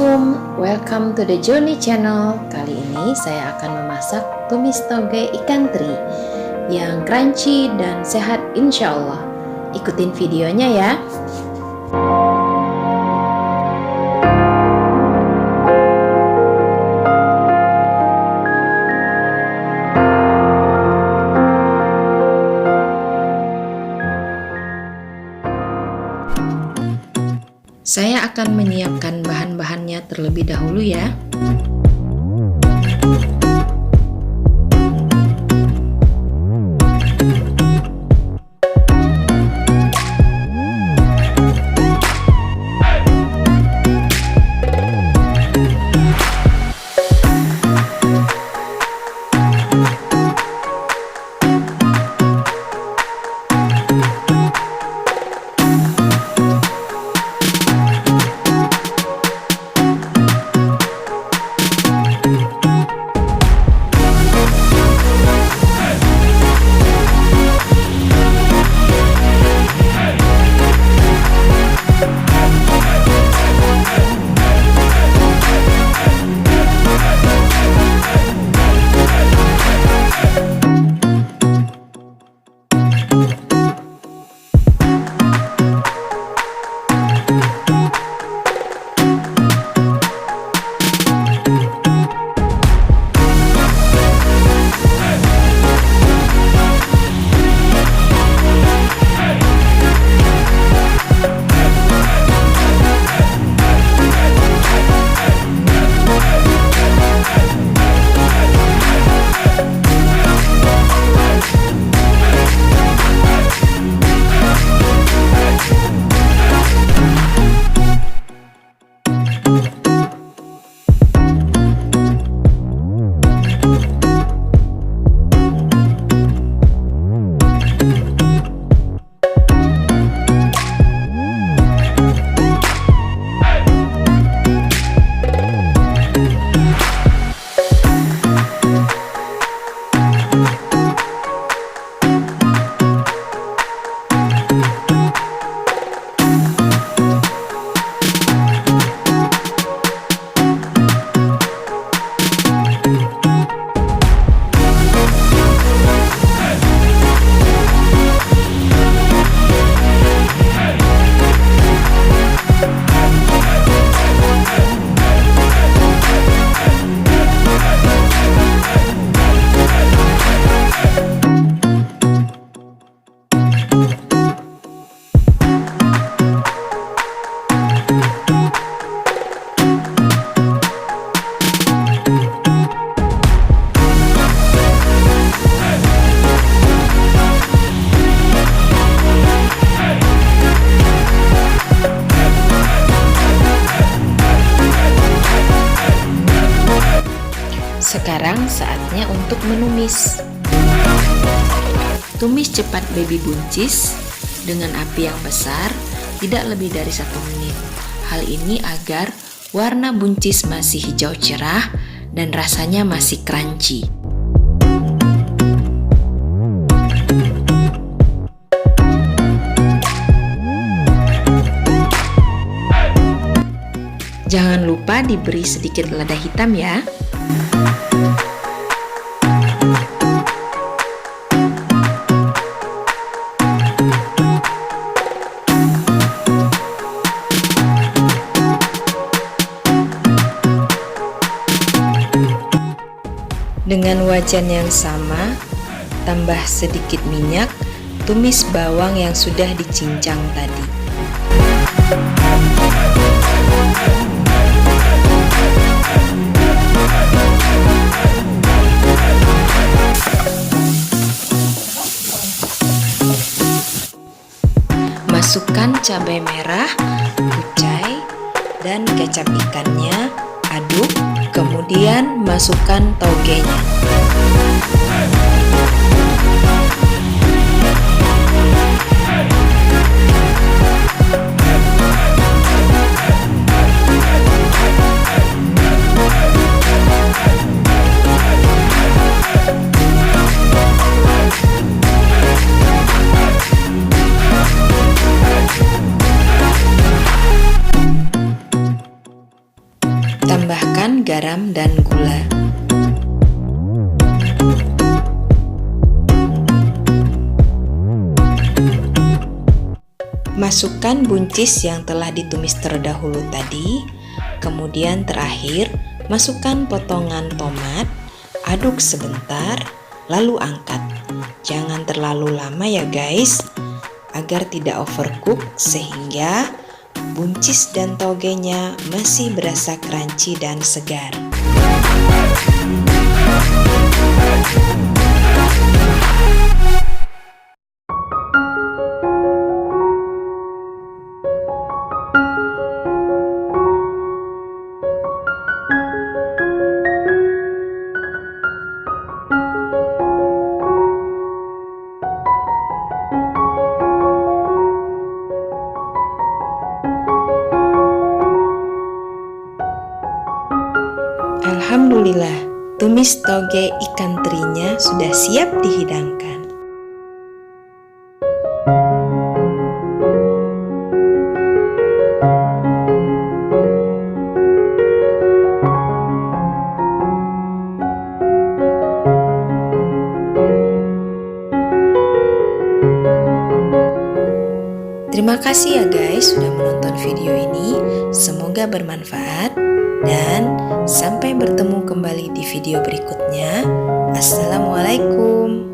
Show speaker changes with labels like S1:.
S1: Assalamualaikum, welcome to the Journey Channel. Kali ini saya akan memasak tumis toge ikan teri yang crunchy dan sehat insya Allah. Ikutin videonya ya. Saya akan menyiapkan bahan-bahannya terlebih dahulu ya. Sekarang saatnya untuk menumis. Tumis cepat baby buncis dengan api yang besar, tidak lebih dari 1 menit. Hal ini agar warna buncis masih hijau cerah dan rasanya masih crunchy. Jangan lupa diberi sedikit lada hitam ya. Dengan wajan yang sama, tambah sedikit minyak, tumis bawang yang sudah dicincang tadi. Masukkan cabai merah, kucai, dan kecap ikannya, aduk, kemudian masukkan togenya. Masukkan buncis yang telah ditumis terdahulu tadi. Kemudian terakhir, masukkan potongan tomat, aduk sebentar, lalu angkat. Jangan terlalu lama ya guys, agar tidak overcook sehingga buncis dan togenya masih berasa crunchy dan segar. Alhamdulillah, tumis toge ikan terinya sudah siap dihidangkan. Terima kasih ya guys sudah menonton video ini. Semoga bermanfaat dan sampai bertemu kembali di video berikutnya. Assalamualaikum.